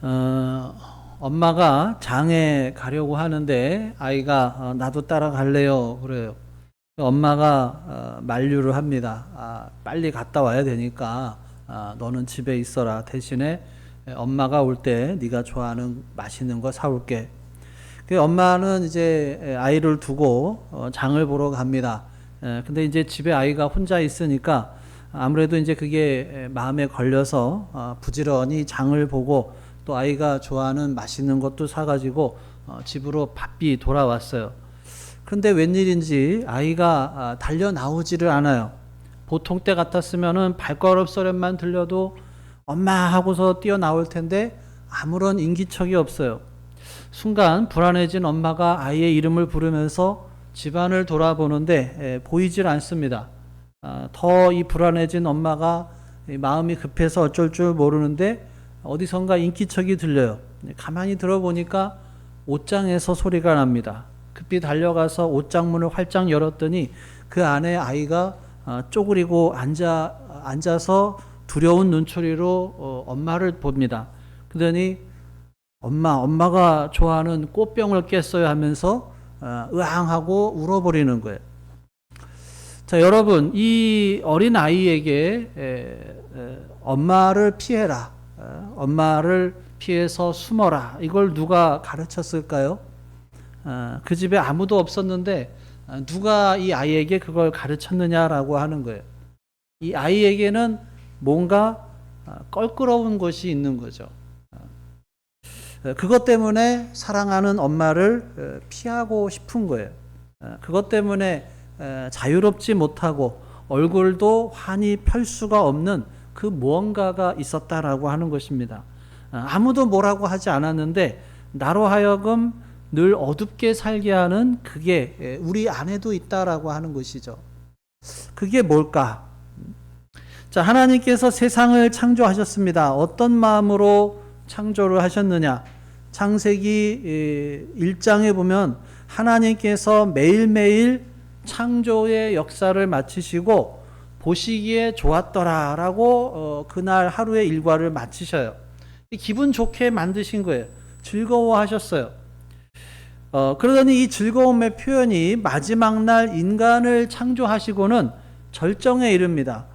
엄마가 장에 가려고 하는데 아이가 나도 따라갈래요 그래요. 엄마가 만류를 합니다. 빨리 갔다 와야 되니까 너는 집에 있어라. 대신에 엄마가 올 때 네가 좋아하는 맛있는 거 사올게. 그 엄마는 이제 아이를 두고 장을 보러 갑니다. 근데 이제 집에 아이가 혼자 있으니까 아무래도 이제 그게 마음에 걸려서 부지런히 장을 보고 또 아이가 좋아하는 맛있는 것도 사가지고 집으로 바삐 돌아왔어요. 그런데 웬일인지 아이가 달려 나오지를 않아요. 보통 때 같았으면은 발걸음 소리만 들려도 엄마 하고서 뛰어나올 텐데 아무런 인기척이 없어요. 순간 불안해진 엄마가 아이의 이름을 부르면서 집안을 돌아보는데 보이질 않습니다. 더 이 불안해진 엄마가 마음이 급해서 어쩔 줄 모르는데 어디선가 인기척이 들려요. 가만히 들어보니까 옷장에서 소리가 납니다. 급히 달려가서 옷장 문을 활짝 열었더니 그 안에 아이가 쪼그리고 앉아서 두려운 눈초리로 엄마를 봅니다. 그러더니 엄마가 좋아하는 꽃병을 깼어요 하면서 으앙하고 울어버리는 거예요. 자, 여러분, 이 어린 아이에게 엄마를 피해라, 엄마를 피해서 숨어라, 이걸 누가 가르쳤을까요? 그 집에 아무도 없었는데 누가 이 아이에게 그걸 가르쳤느냐라고 하는 거예요. 이 아이에게는 뭔가 껄끄러운 것이 있는 거죠. 그것 때문에 사랑하는 엄마를 피하고 싶은 거예요. 그것 때문에 자유롭지 못하고 얼굴도 환히 펼 수가 없는 그 무언가가 있었다라고 하는 것입니다. 아무도 뭐라고 하지 않았는데 나로 하여금 늘 어둡게 살게 하는 그게 우리 안에도 있다라고 하는 것이죠. 그게 뭘까? 자, 하나님께서 세상을 창조하셨습니다. 어떤 마음으로 창조를 하셨느냐? 창세기 1장에 보면 하나님께서 매일매일 창조의 역사를 마치시고 보시기에 좋았더라라고 그날 하루의 일과를 마치셔요. 기분 좋게 만드신 거예요. 즐거워하셨어요. 그러더니 이 즐거움의 표현이 마지막 날 인간을 창조하시고는 절정에 이릅니다.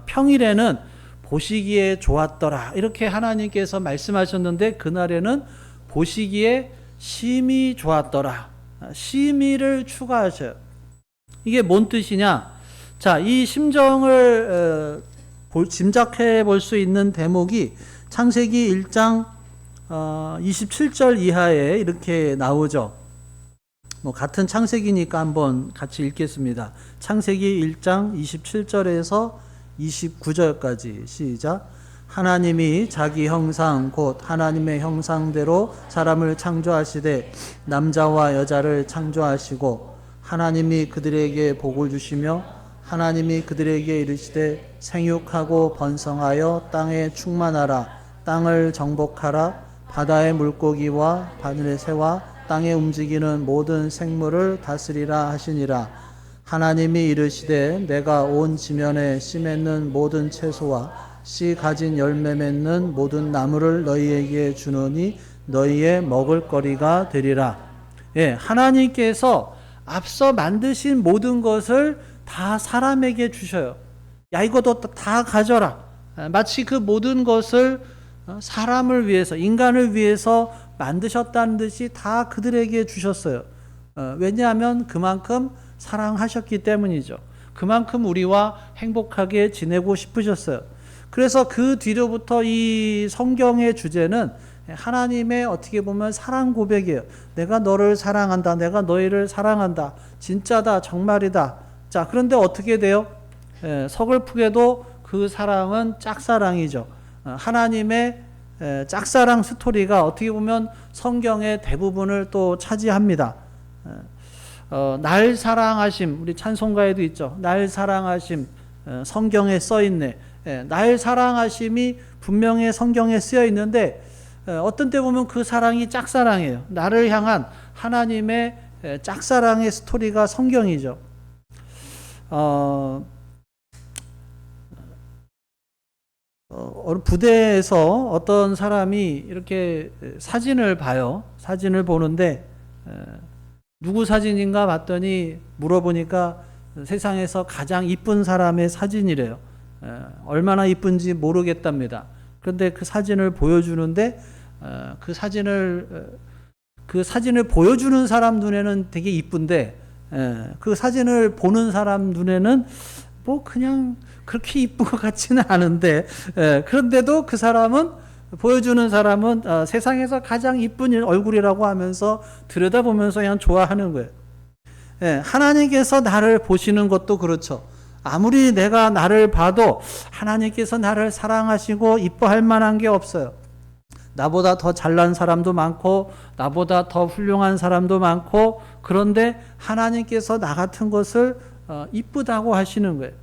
평일에는 보시기에 좋았더라 이렇게 하나님께서 말씀하셨는데 그날에는 보시기에 심히 좋았더라, 심히를 추가하셔요. 이게 뭔 뜻이냐? 자, 이 심정을 짐작해 볼 수 있는 대목이 창세기 1장 27절 이하에 이렇게 나오죠. 같은 창세기니까 한번 같이 읽겠습니다. 창세기 1장 27절에서 29절까지 시작. 하나님이 자기 형상 곧 하나님의 형상대로 사람을 창조하시되 남자와 여자를 창조하시고 하나님이 그들에게 복을 주시며 하나님이 그들에게 이르시되 생육하고 번성하여 땅에 충만하라, 땅을 정복하라, 바다의 물고기와 바늘의 새와 땅에 움직이는 모든 생물을 다스리라 하시니라. 하나님이 이르시되 내가 온 지면에 씨 맺는 모든 채소와 씨 가진 열매 맺는 모든 나무를 너희에게 주노니 너희의 먹을거리가 되리라. 예, 하나님께서 앞서 만드신 모든 것을 다 사람에게 주셔요. 야, 이것도 다 가져라. 마치 그 모든 것을 사람을 위해서, 인간을 위해서 만드셨다는 듯이 다 그들에게 주셨어요. 왜냐하면 그만큼 사랑하셨기 때문이죠. 그만큼 우리와 행복하게 지내고 싶으셨어요. 그래서 그 뒤로부터 이 성경의 주제는 하나님의 어떻게 보면 사랑 고백이에요. 내가 너를 사랑한다. 내가 너희를 사랑한다. 진짜다. 정말이다. 자, 그런데 어떻게 돼요? 서글프게도 그 사랑은 짝사랑이죠. 하나님의 짝사랑 스토리가 어떻게 보면 성경의 대부분을 또 차지합니다. 날 사랑하심, 우리 찬송가에도 있죠. 날 사랑하심, 성경에 써 있네. 날 사랑하심이 분명히 성경에 쓰여 있는데 어떤 때 보면 그 사랑이 짝사랑이에요. 나를 향한 하나님의 짝사랑의 스토리가 성경이죠. 어느 부대에서 어떤 사람이 이렇게 사진을 봐요. 사진을 보는데 누구 사진인가 봤더니 물어보니까 세상에서 가장 이쁜 사람의 사진이래요. 얼마나 이쁜지 모르겠답니다. 그런데 그 사진을 보여주는데 그 사진을 보여주는 사람 눈에는 되게 이쁜데 그 사진을 보는 사람 눈에는 뭐 그냥 그렇게 이쁜 것 같지는 않은데 그런데도 그 사람은 보여주는 사람은 세상에서 가장 이쁜 얼굴이라고 하면서 들여다보면서 그냥 좋아하는 거예요. 하나님께서 나를 보시는 것도 그렇죠. 아무리 내가 나를 봐도 하나님께서 나를 사랑하시고 이뻐할 만한 게 없어요. 나보다 더 잘난 사람도 많고 나보다 더 훌륭한 사람도 많고 그런데 하나님께서 나 같은 것을 이쁘다고 하시는 거예요.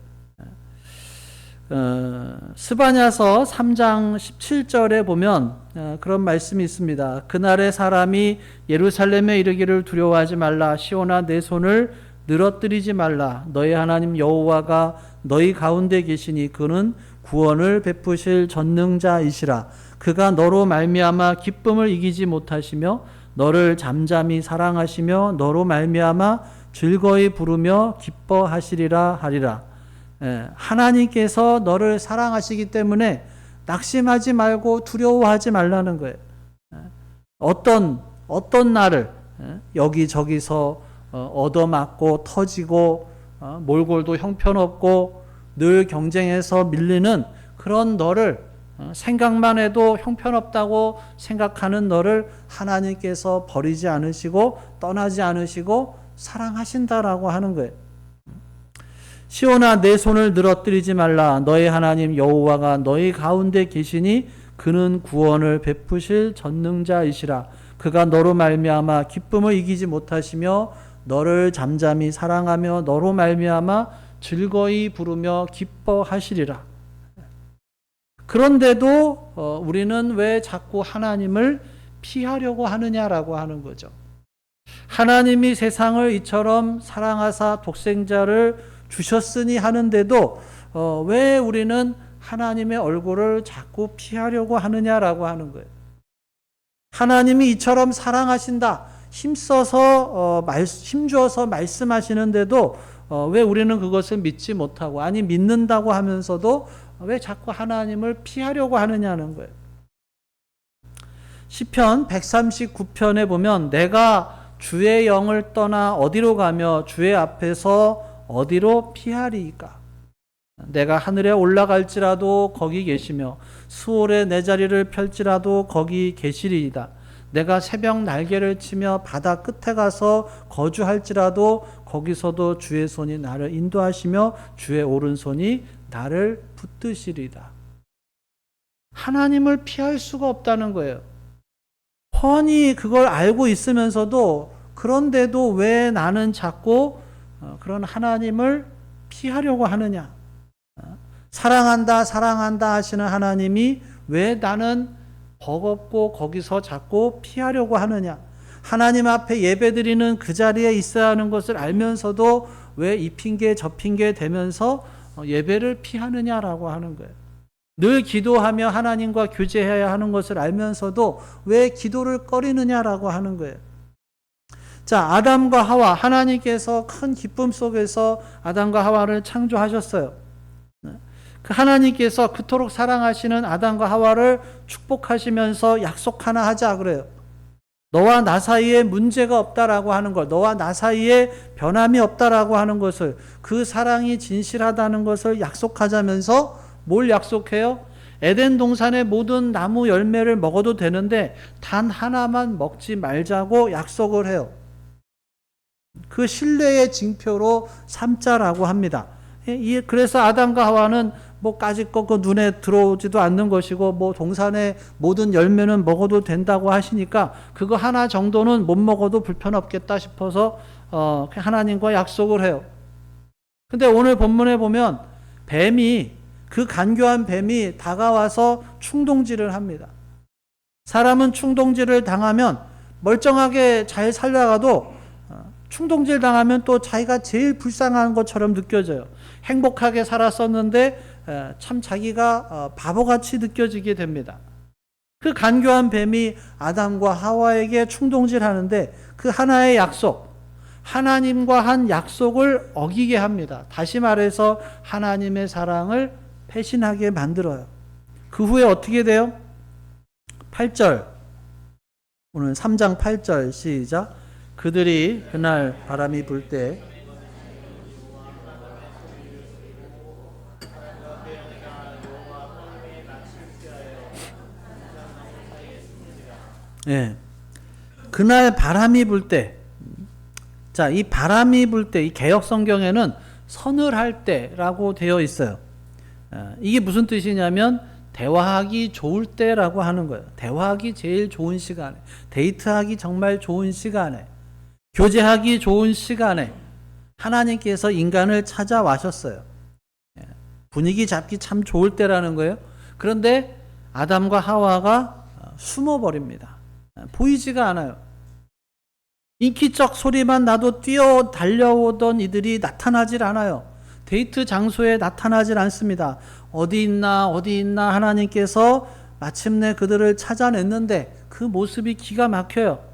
스바냐서 3장 17절에 보면 그런 말씀이 있습니다. 그날의 사람이 예루살렘에 이르기를 두려워하지 말라. 시온아 내 손을 늘어뜨리지 말라. 너희 하나님 여호와가 너희 가운데 계시니 그는 구원을 베푸실 전능자이시라. 그가 너로 말미암아 기쁨을 이기지 못하시며 너를 잠잠히 사랑하시며 너로 말미암아 즐거이 부르며 기뻐하시리라 하리라. 하나님께서 너를 사랑하시기 때문에 낙심하지 말고 두려워하지 말라는 거예요. 어떤 날을 여기저기서 얻어맞고 터지고 몰골도 형편없고 늘 경쟁에서 밀리는 그런 너를 생각만 해도 형편없다고 생각하는 너를 하나님께서 버리지 않으시고 떠나지 않으시고 사랑하신다라고 하는 거예요. 시온아 내 손을 늘어뜨리지 말라. 너희 하나님 여호와가 너희 가운데 계시니 그는 구원을 베푸실 전능자이시라. 그가 너로 말미암아 기쁨을 이기지 못하시며 너를 잠잠히 사랑하며 너로 말미암아 즐거이 부르며 기뻐하시리라. 그런데도 우리는 왜 자꾸 하나님을 피하려고 하느냐라고 하는 거죠. 하나님이 세상을 이처럼 사랑하사 독생자를 주셨으니 하는데도 왜 우리는 하나님의 얼굴을 자꾸 피하려고 하느냐라고 하는 거예요. 하나님이 이처럼 사랑하신다, 힘줘서 말씀하시는데도 왜 우리는 그것을 믿지 못하고 아니 믿는다고 하면서도 왜 자꾸 하나님을 피하려고 하느냐는 거예요. 시편 139편에 보면 내가 주의 영을 떠나 어디로 가며 주의 앞에서 어디로 피하리이까? 내가 하늘에 올라갈지라도 거기 계시며 수월에 내 자리를 펼지라도 거기 계시리이다. 내가 새벽 날개를 치며 바다 끝에 가서 거주할지라도 거기서도 주의 손이 나를 인도하시며 주의 오른손이 나를 붙드시리이다. 하나님을 피할 수가 없다는 거예요. 훤히 그걸 알고 있으면서도 그런데도 왜 나는 자꾸 그런 하나님을 피하려고 하느냐? 사랑한다, 사랑한다 하시는 하나님이 왜 나는 버겁고 거기서 자꾸 피하려고 하느냐? 하나님 앞에 예배드리는 그 자리에 있어야 하는 것을 알면서도 왜 이 핑계 저 핑계 대면서 예배를 피하느냐라고 하는 거예요. 늘 기도하며 하나님과 교제해야 하는 것을 알면서도 왜 기도를 꺼리느냐라고 하는 거예요. 자, 아담과 하와, 하나님께서 큰 기쁨 속에서 아담과 하와를 창조하셨어요. 그 하나님께서 그토록 사랑하시는 아담과 하와를 축복하시면서 약속 하나 하자 그래요. 너와 나 사이에 문제가 없다라고 하는 것, 너와 나 사이에 변함이 없다라고 하는 것을, 그 사랑이 진실하다는 것을 약속하자면서 뭘 약속해요? 에덴 동산의 모든 나무 열매를 먹어도 되는데 단 하나만 먹지 말자고 약속을 해요. 그 신뢰의 징표로 삼자라고 합니다. 그래서 아담과 하와는 뭐 까짓 거 눈에 들어오지도 않는 것이고 뭐 동산의 모든 열매는 먹어도 된다고 하시니까 그거 하나 정도는 못 먹어도 불편 없겠다 싶어서 하나님과 약속을 해요. 근데 오늘 본문에 보면 그 간교한 뱀이 다가와서 충동질을 합니다. 사람은 충동질을 당하면 멀쩡하게 잘 살다가도 충동질 당하면 또 자기가 제일 불쌍한 것처럼 느껴져요. 행복하게 살았었는데 참 자기가 바보같이 느껴지게 됩니다. 그 간교한 뱀이 아담과 하와에게 충동질하는데 그 하나의 약속, 하나님과 한 약속을 어기게 합니다. 다시 말해서 하나님의 사랑을 배신하게 만들어요. 그 후에 어떻게 돼요? 8절, 오늘 3장 8절 시작. 그들이 그날 바람이 불 때 예. 그날 바람이 불 때, 자, 이 바람이 불 때, 이 개역 성경에는 서늘할 때라고 되어 있어요. 이게 무슨 뜻이냐면 대화하기 좋을 때라고 하는 거예요. 대화하기 제일 좋은 시간에, 데이트하기 정말 좋은 시간에, 교제하기 좋은 시간에 하나님께서 인간을 찾아와셨어요. 분위기 잡기 참 좋을 때라는 거예요. 그런데 아담과 하와가 숨어버립니다. 보이지가 않아요. 인기적 소리만 나도 뛰어 달려오던 이들이 나타나질 않아요. 데이트 장소에 나타나질 않습니다. 어디 있나 하나님께서 마침내 그들을 찾아냈는데 그 모습이 기가 막혀요.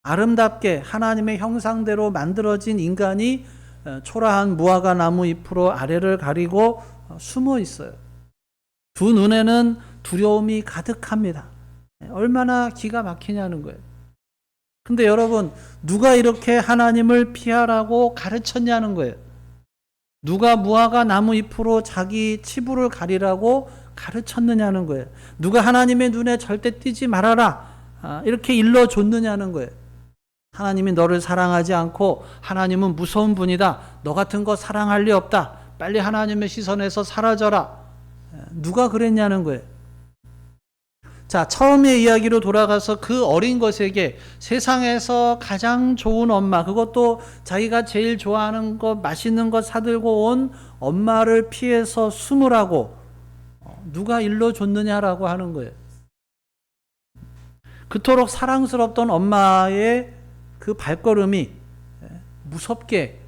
아름답게 하나님의 형상대로 만들어진 인간이 초라한 무화과 나무 잎으로 아래를 가리고 숨어 있어요. 두 눈에는 두려움이 가득합니다. 얼마나 기가 막히냐는 거예요. 근데 여러분, 누가 이렇게 하나님을 피하라고 가르쳤냐는 거예요. 누가 무화과 나무 잎으로 자기 치부를 가리라고 가르쳤느냐는 거예요. 누가 하나님의 눈에 절대 띄지 말아라 이렇게 일러줬느냐는 거예요. 하나님이 너를 사랑하지 않고 하나님은 무서운 분이다. 너 같은 거 사랑할 리 없다. 빨리 하나님의 시선에서 사라져라. 누가 그랬냐는 거예요. 자, 처음의 이야기로 돌아가서 그 어린 것에게 세상에서 가장 좋은 엄마, 그것도 자기가 제일 좋아하는 거, 맛있는 거 사들고 온 엄마를 피해서 숨으라고 누가 일러줬느냐라고 하는 거예요. 그토록 사랑스럽던 엄마의 그 발걸음이 무섭게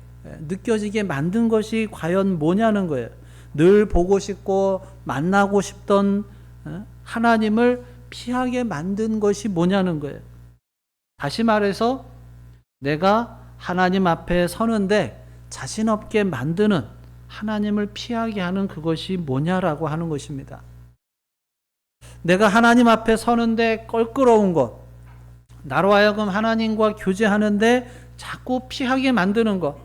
느껴지게 만든 것이 과연 뭐냐는 거예요. 늘 보고 싶고 만나고 싶던 하나님을 피하게 만든 것이 뭐냐는 거예요. 다시 말해서 내가 하나님 앞에 서는데 자신 없게 만드는, 하나님을 피하게 하는 그것이 뭐냐라고 하는 것입니다. 내가 하나님 앞에 서는데 껄끄러운 것, 나로 하여금 하나님과 교제하는데 자꾸 피하게 만드는 것,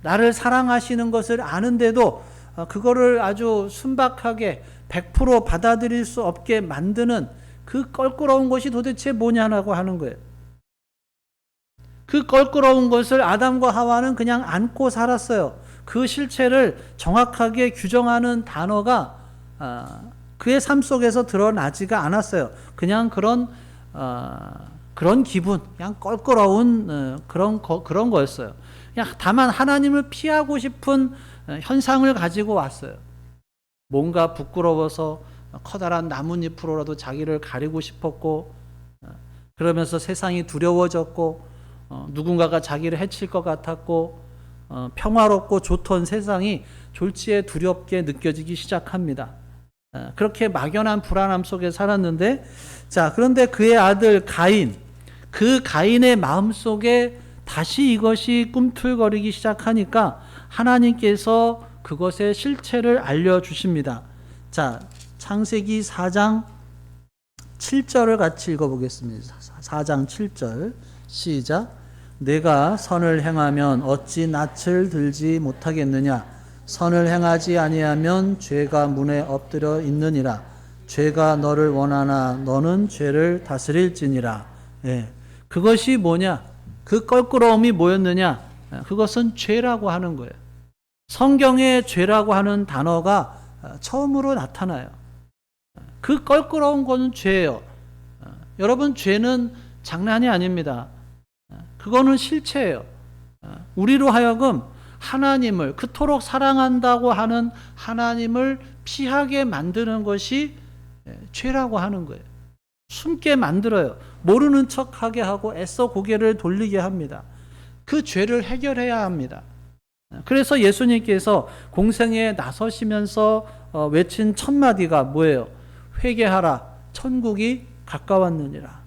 나를 사랑하시는 것을 아는데도 그거를 아주 순박하게 100% 받아들일 수 없게 만드는 그 껄끄러운 것이 도대체 뭐냐라고 하는 거예요. 그 껄끄러운 것을 아담과 하와는 그냥 안고 살았어요. 그 실체를 정확하게 규정하는 단어가 그의 삶 속에서 드러나지가 않았어요. 그냥 그런 기분, 그냥 껄끄러운 그런 거였어요. 그냥 다만 하나님을 피하고 싶은 현상을 가지고 왔어요. 뭔가 부끄러워서 커다란 나뭇잎으로라도 자기를 가리고 싶었고, 그러면서 세상이 두려워졌고, 누군가가 자기를 해칠 것 같았고, 평화롭고 좋던 세상이 졸지에 두렵게 느껴지기 시작합니다. 그렇게 막연한 불안함 속에 살았는데, 자, 그런데 그의 아들 가인, 그 가인의 마음 속에 다시 이것이 꿈틀거리기 시작하니까 하나님께서 그것의 실체를 알려주십니다. 자, 창세기 4장 7절을 같이 읽어보겠습니다. 4장 7절 시작. 내가 선을 행하면 어찌 낯을 들지 못하겠느냐. 선을 행하지 아니하면 죄가 문에 엎드려 있느니라. 죄가 너를 원하나 너는 죄를 다스릴지니라. 예. 그것이 뭐냐? 그 껄끄러움이 뭐였느냐? 그것은 죄라고 하는 거예요. 성경에 죄라고 하는 단어가 처음으로 나타나요. 그 껄끄러운 것은 죄예요. 여러분, 죄는 장난이 아닙니다. 그거는 실체예요. 우리로 하여금 하나님을, 그토록 사랑한다고 하는 하나님을 피하게 만드는 것이 죄라고 하는 거예요. 숨게 만들어요. 모르는 척하게 하고 애써 고개를 돌리게 합니다. 그 죄를 해결해야 합니다. 그래서 예수님께서 공생애에 나서시면서 외친 첫 마디가 뭐예요? 회개하라, 천국이 가까웠느니라.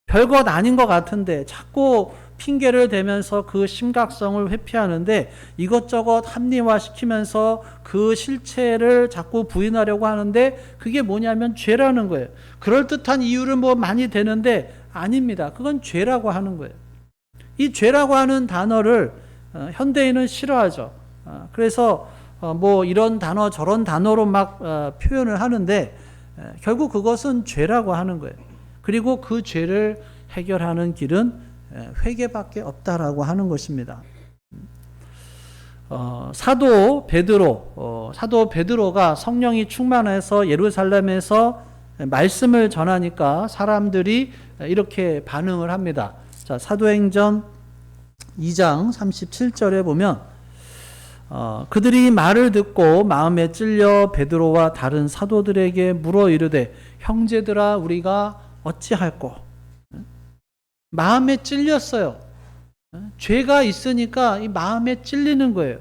별것 아닌 것 같은데 자꾸 핑계를 대면서 그 심각성을 회피하는데 이것저것 합리화시키면서 그 실체를 자꾸 부인하려고 하는데 그게 뭐냐면 죄라는 거예요. 그럴듯한 이유를 뭐 많이 대는데 아닙니다. 그건 죄라고 하는 거예요. 이 죄라고 하는 단어를 현대인은 싫어하죠. 그래서 뭐 이런 단어 저런 단어로 막 표현을 하는데 결국 그것은 죄라고 하는 거예요. 그리고 그 죄를 해결하는 길은 회개밖에 없다라고 하는 것입니다. 사도 베드로가 성령이 충만해서 예루살렘에서 말씀을 전하니까 사람들이 이렇게 반응을 합니다. 자, 사도행전 2장 37절에 보면 그들이 말을 듣고 마음에 찔려 베드로와 다른 사도들에게 물어 이르되 형제들아 우리가 어찌할꼬. 마음에 찔렸어요. 죄가 있으니까 이 마음에 찔리는 거예요.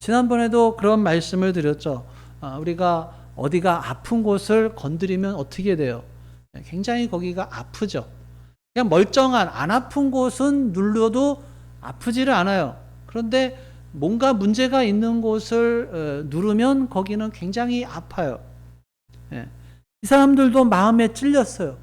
지난번에도 그런 말씀을 드렸죠. 우리가 어디가 아픈 곳을 건드리면 어떻게 돼요? 굉장히 거기가 아프죠. 그냥 멀쩡한 안 아픈 곳은 눌러도 아프지를 않아요. 그런데 뭔가 문제가 있는 곳을 누르면 거기는 굉장히 아파요. 이 사람들도 마음에 찔렸어요.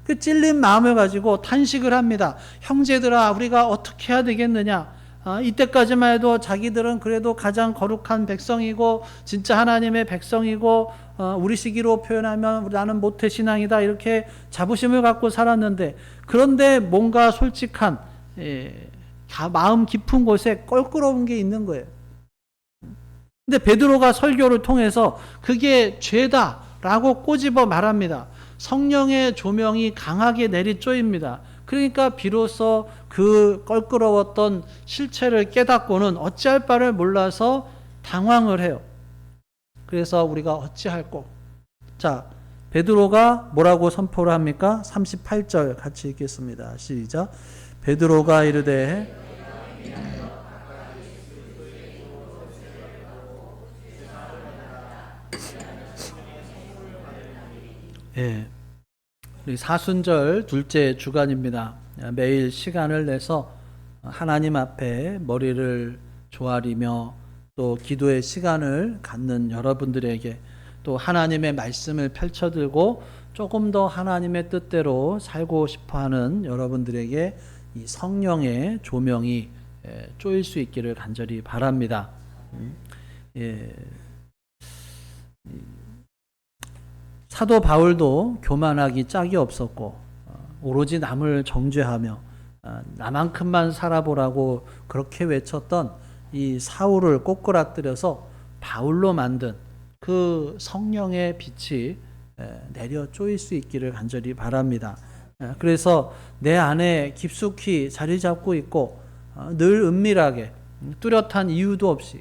그 찔린 마음을 가지고 탄식을 합니다. 형제들아 우리가 어떻게 해야 되겠느냐. 이때까지만 해도 자기들은 그래도 가장 거룩한 백성이고 진짜 하나님의 백성이고 우리 시기로 표현하면 나는 모태신앙이다 이렇게 자부심을 갖고 살았는데 그런데 뭔가 솔직한 마음 깊은 곳에 껄끄러운 게 있는 거예요. 근데 베드로가 설교를 통해서 그게 죄다라고 꼬집어 말합니다. 성령의 조명이 강하게 내리쪼입니다. 그러니까 비로소 그 껄끄러웠던 실체를 깨닫고는 어찌할 바를 몰라서 당황을 해요. 그래서 우리가 어찌할꼬. 자, 베드로가 뭐라고 선포를 합니까? 38절 같이 읽겠습니다. 시작. 베드로가 이르되 예. 우리 사순절 둘째 주간입니다. 매일 시간을 내서 하나님 앞에 머리를 조아리며 또 기도의 시간을 갖는 여러분들에게 또 하나님의 말씀을 펼쳐들고 조금 더 하나님의 뜻대로 살고 싶어하는 여러분들에게 이 성령의 조명이 쪼일 수 있기를 간절히 바랍니다. 예. 사도 바울도 교만하기 짝이 없었고 오로지 남을 정죄하며 나만큼만 살아보라고 그렇게 외쳤던 이 사울을 꼬꾸라뜨려서 바울로 만든 그 성령의 빛이 내려 쪼일 수 있기를 간절히 바랍니다. 그래서 내 안에 깊숙이 자리 잡고 있고 늘 은밀하게 뚜렷한 이유도 없이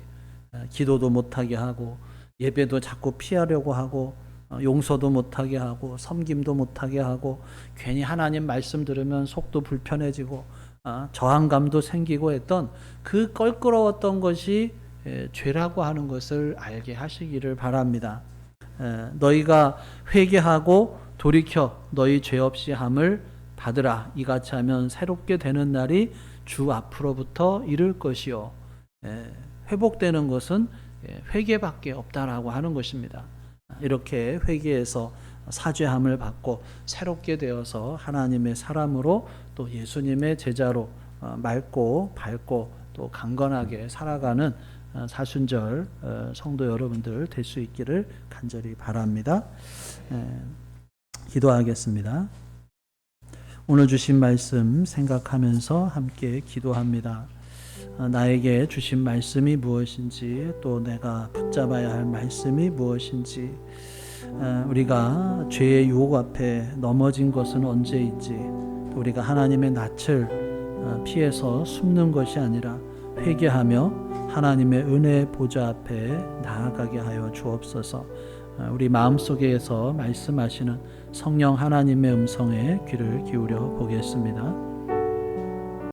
기도도 못하게 하고 예배도 자꾸 피하려고 하고 용서도 못하게 하고 섬김도 못하게 하고 괜히 하나님 말씀 들으면 속도 불편해지고 저항감도 생기고 했던 그 껄끄러웠던 것이 죄라고 하는 것을 알게 하시기를 바랍니다. 너희가 회개하고 돌이켜 너희 죄 없이 함을 받으라. 이같이 하면 새롭게 되는 날이 주 앞으로부터 이를 것이요. 회복되는 것은 회개밖에 없다라고 하는 것입니다. 이렇게 회개해서 사죄함을 받고 새롭게 되어서 하나님의 사람으로 또 예수님의 제자로 맑고 밝고 또 강건하게 살아가는 사순절 성도 여러분들 될 수 있기를 간절히 바랍니다. 기도하겠습니다. 오늘 주신 말씀 생각하면서 함께 기도합니다. 나에게 주신 말씀이 무엇인지 또 내가 붙잡아야 할 말씀이 무엇인지 우리가 죄의 유혹 앞에 넘어진 것은 언제인지 또 우리가 하나님의 낯을 피해서 숨는 것이 아니라 회개하며 하나님의 은혜의 보좌 앞에 나아가게 하여 주옵소서. 우리 마음속에서 말씀하시는 성령 하나님의 음성에 귀를 기울여 보겠습니다.